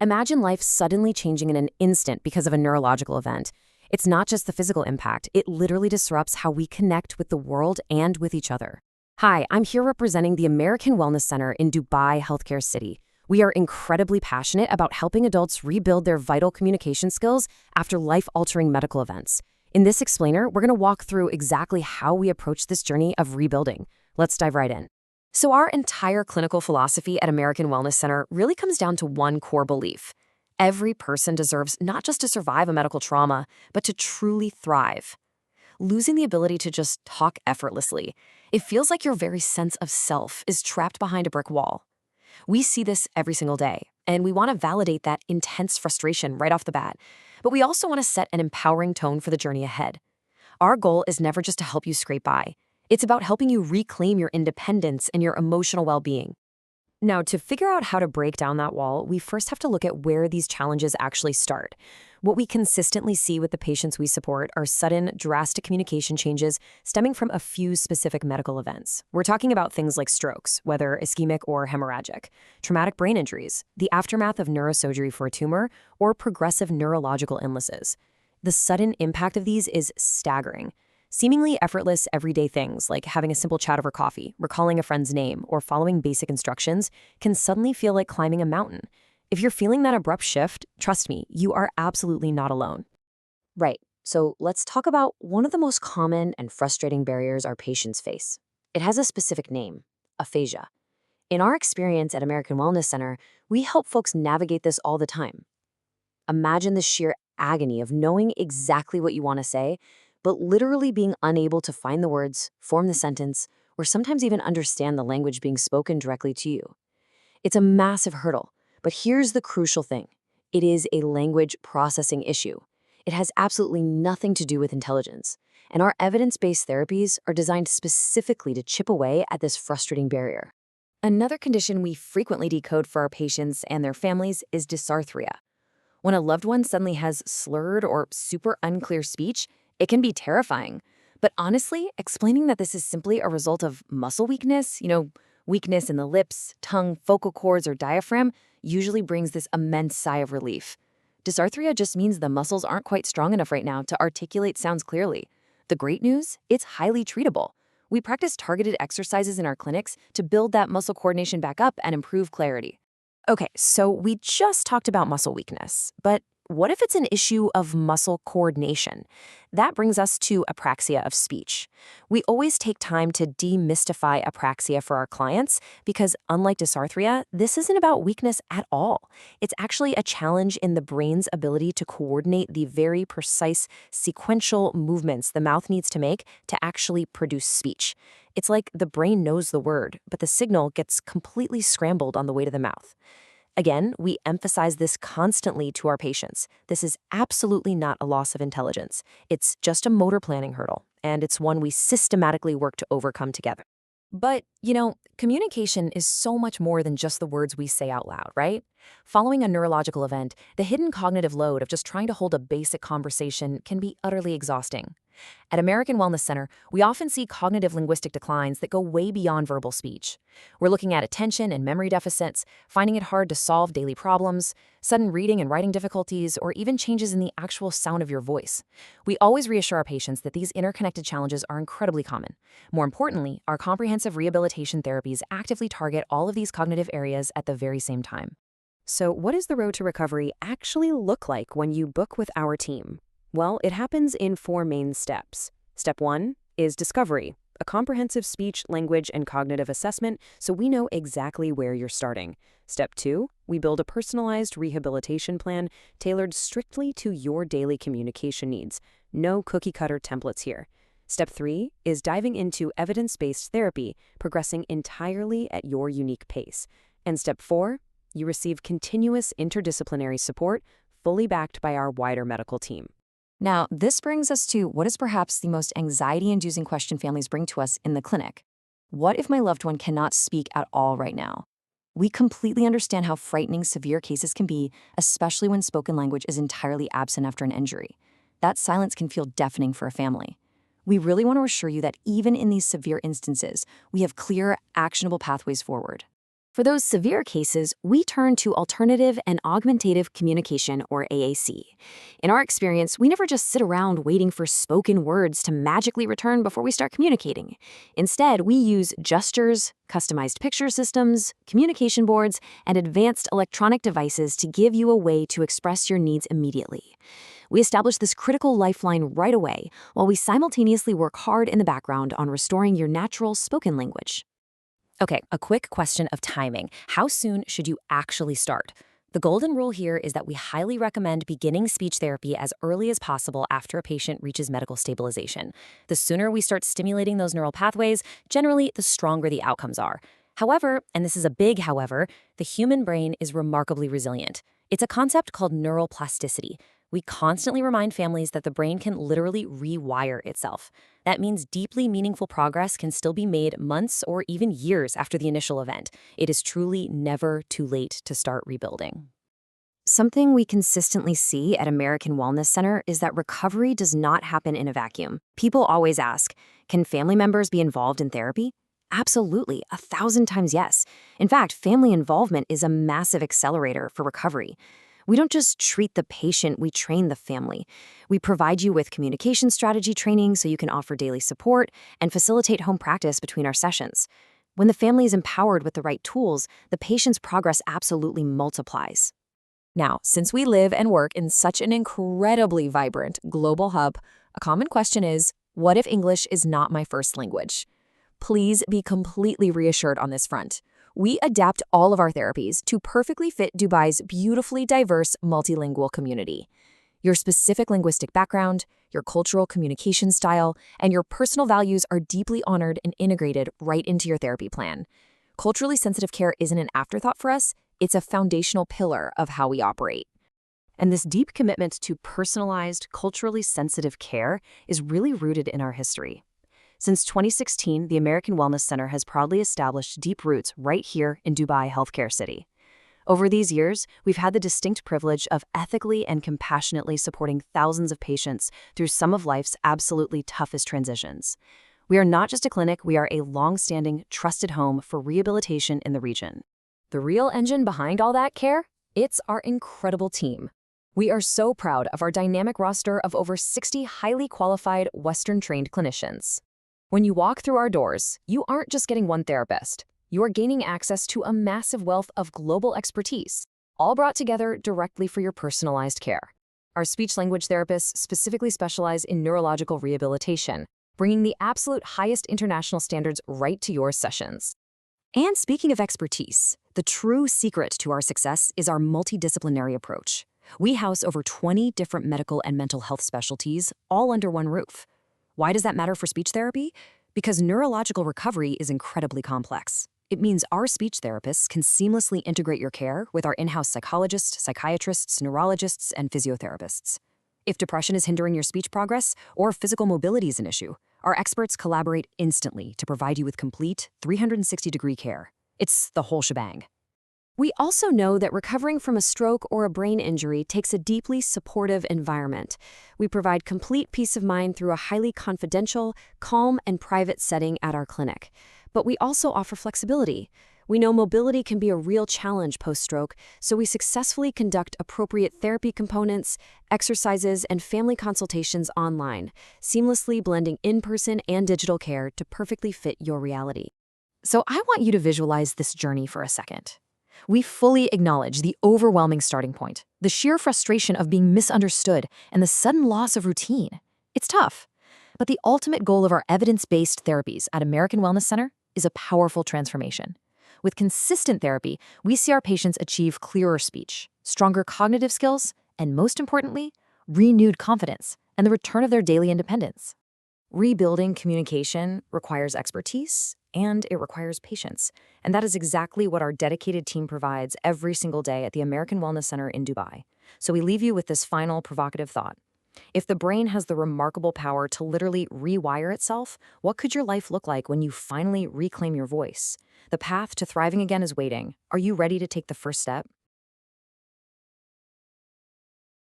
Imagine life suddenly changing in an instant because of a neurological event. It's not just the physical impact, it literally disrupts how we connect with the world and with each other. Hi, I'm here representing the American Wellness Center in Dubai Healthcare City. We are incredibly passionate about helping adults rebuild their vital communication skills after life-altering medical events. In this explainer, we're going to walk through exactly how we approach this journey of rebuilding. Let's dive right in. So our entire clinical philosophy at American Wellness Center really comes down to one core belief. Every person deserves not just to survive a medical trauma, but to truly thrive. Losing the ability to just talk effortlessly, it feels like your very sense of self is trapped behind a brick wall. We see this every single day, and we want to validate that intense frustration right off the bat. But we also want to set an empowering tone for the journey ahead. Our goal is never just to help you scrape by. It's about helping you reclaim your independence and your emotional well-being. Now, to figure out how to break down that wall, we first have to look at where these challenges actually start. What we consistently see with the patients we support are sudden, drastic communication changes stemming from a few specific medical events. We're talking about things like strokes, whether ischemic or hemorrhagic, traumatic brain injuries, the aftermath of neurosurgery for a tumor, or progressive neurological illnesses. The sudden impact of these is staggering. Seemingly effortless everyday things like having a simple chat over coffee, recalling a friend's name, or following basic instructions can suddenly feel like climbing a mountain. If you're feeling that abrupt shift, trust me, you are absolutely not alone. Right, so let's talk about one of the most common and frustrating barriers our patients face. It has a specific name: aphasia. In our experience at American Wellness Center, we help folks navigate this all the time. Imagine the sheer agony of knowing exactly what you want to say, but literally being unable to find the words, form the sentence, or sometimes even understand the language being spoken directly to you. It's a massive hurdle, but here's the crucial thing. It is a language processing issue. It has absolutely nothing to do with intelligence, and our evidence-based therapies are designed specifically to chip away at this frustrating barrier. Another condition we frequently decode for our patients and their families is dysarthria. When a loved one suddenly has slurred or super unclear speech, it can be terrifying. But honestly, explaining that this is simply a result of muscle weakness, weakness in the lips, tongue, vocal cords, or diaphragm, usually brings this immense sigh of relief. Dysarthria just means the muscles aren't quite strong enough right now to articulate sounds clearly. The great news? It's highly treatable. We practice targeted exercises in our clinics to build that muscle coordination back up and improve clarity. Okay, so we just talked about muscle weakness, but what if it's an issue of muscle coordination? That brings us to apraxia of speech. We always take time to demystify apraxia for our clients because, unlike dysarthria, this isn't about weakness at all. It's actually a challenge in the brain's ability to coordinate the very precise sequential movements the mouth needs to make to actually produce speech. It's like the brain knows the word, but the signal gets completely scrambled on the way to the mouth. Again, we emphasize this constantly to our patients. This is absolutely not a loss of intelligence. It's just a motor planning hurdle, and it's one we systematically work to overcome together. But, communication is so much more than just the words we say out loud, right? Following a neurological event, the hidden cognitive load of just trying to hold a basic conversation can be utterly exhausting. At American Wellness Center, we often see cognitive linguistic declines that go way beyond verbal speech. We're looking at attention and memory deficits, finding it hard to solve daily problems, sudden reading and writing difficulties, or even changes in the actual sound of your voice. We always reassure our patients that these interconnected challenges are incredibly common. More importantly, our comprehensive rehabilitation therapies actively target all of these cognitive areas at the very same time. So what does the road to recovery actually look like when you book with our team? Well, it happens in 4 main steps. Step 1 is discovery, a comprehensive speech, language, and cognitive assessment so we know exactly where you're starting. Step 2, we build a personalized rehabilitation plan tailored strictly to your daily communication needs. No cookie-cutter templates here. Step 3 is diving into evidence-based therapy, progressing entirely at your unique pace. And Step 4, you receive continuous interdisciplinary support, fully backed by our wider medical team. Now, this brings us to what is perhaps the most anxiety-inducing question families bring to us in the clinic. What if my loved one cannot speak at all right now? We completely understand how frightening severe cases can be, especially when spoken language is entirely absent after an injury. That silence can feel deafening for a family. We really want to assure you that even in these severe instances, we have clear, actionable pathways forward. For those severe cases, we turn to alternative and augmentative communication, or AAC. In our experience, we never just sit around waiting for spoken words to magically return before we start communicating. Instead, we use gestures, customized picture systems, communication boards, and advanced electronic devices to give you a way to express your needs immediately. We establish this critical lifeline right away, while we simultaneously work hard in the background on restoring your natural spoken language. Okay, a quick question of timing. How soon should you actually start? The golden rule here is that we highly recommend beginning speech therapy as early as possible after a patient reaches medical stabilization. The sooner we start stimulating those neural pathways, generally, the stronger the outcomes are. However, and this is a big however, the human brain is remarkably resilient. It's a concept called neural plasticity. We constantly remind families that the brain can literally rewire itself. That means deeply meaningful progress can still be made months or even years after the initial event. It is truly never too late to start rebuilding. Something we consistently see at American Wellness Center is that recovery does not happen in a vacuum. People always ask, can family members be involved in therapy? Absolutely, 1,000 times yes. In fact, family involvement is a massive accelerator for recovery. We don't just treat the patient, we train the family. We provide you with communication strategy training so you can offer daily support and facilitate home practice between our sessions. When the family is empowered with the right tools, the patient's progress absolutely multiplies. Now, since we live and work in such an incredibly vibrant global hub, a common question is, what if English is not my first language? Please be completely reassured on this front. We adapt all of our therapies to perfectly fit Dubai's beautifully diverse multilingual community. Your specific linguistic background, your cultural communication style, and your personal values are deeply honored and integrated right into your therapy plan. Culturally sensitive care isn't an afterthought for us, it's a foundational pillar of how we operate. And this deep commitment to personalized, culturally sensitive care is really rooted in our history. Since 2016, the American Wellness Center has proudly established deep roots right here in Dubai Healthcare City. Over these years, we've had the distinct privilege of ethically and compassionately supporting thousands of patients through some of life's absolutely toughest transitions. We are not just a clinic, we are a long-standing, trusted home for rehabilitation in the region. The real engine behind all that care? It's our incredible team. We are so proud of our dynamic roster of over 60 highly qualified Western-trained clinicians. When you walk through our doors, you aren't just getting one therapist. You are gaining access to a massive wealth of global expertise, all brought together directly for your personalized care. Our speech-language therapists specifically specialize in neurological rehabilitation, bringing the absolute highest international standards right to your sessions. And speaking of expertise, the true secret to our success is our multidisciplinary approach. We house over 20 different medical and mental health specialties, all under one roof. Why does that matter for speech therapy? Because neurological recovery is incredibly complex. It means our speech therapists can seamlessly integrate your care with our in-house psychologists, psychiatrists, neurologists, and physiotherapists. If depression is hindering your speech progress or physical mobility is an issue, our experts collaborate instantly to provide you with complete 360-degree care. It's the whole shebang. We also know that recovering from a stroke or a brain injury takes a deeply supportive environment. We provide complete peace of mind through a highly confidential, calm, and private setting at our clinic. But we also offer flexibility. We know mobility can be a real challenge post-stroke, so we successfully conduct appropriate therapy components, exercises, and family consultations online, seamlessly blending in-person and digital care to perfectly fit your reality. So I want you to visualize this journey for a second. We fully acknowledge the overwhelming starting point, the sheer frustration of being misunderstood, and the sudden loss of routine. It's tough. But the ultimate goal of our evidence-based therapies at American Wellness Center is a powerful transformation. With consistent therapy, we see our patients achieve clearer speech, stronger cognitive skills, and most importantly, renewed confidence and the return of their daily independence. Rebuilding communication requires expertise and it requires patience. And that is exactly what our dedicated team provides every single day at the American Wellness Center in Dubai. So we leave you with this final provocative thought. If the brain has the remarkable power to literally rewire itself, what could your life look like when you finally reclaim your voice? The path to thriving again is waiting. Are you ready to take the first step?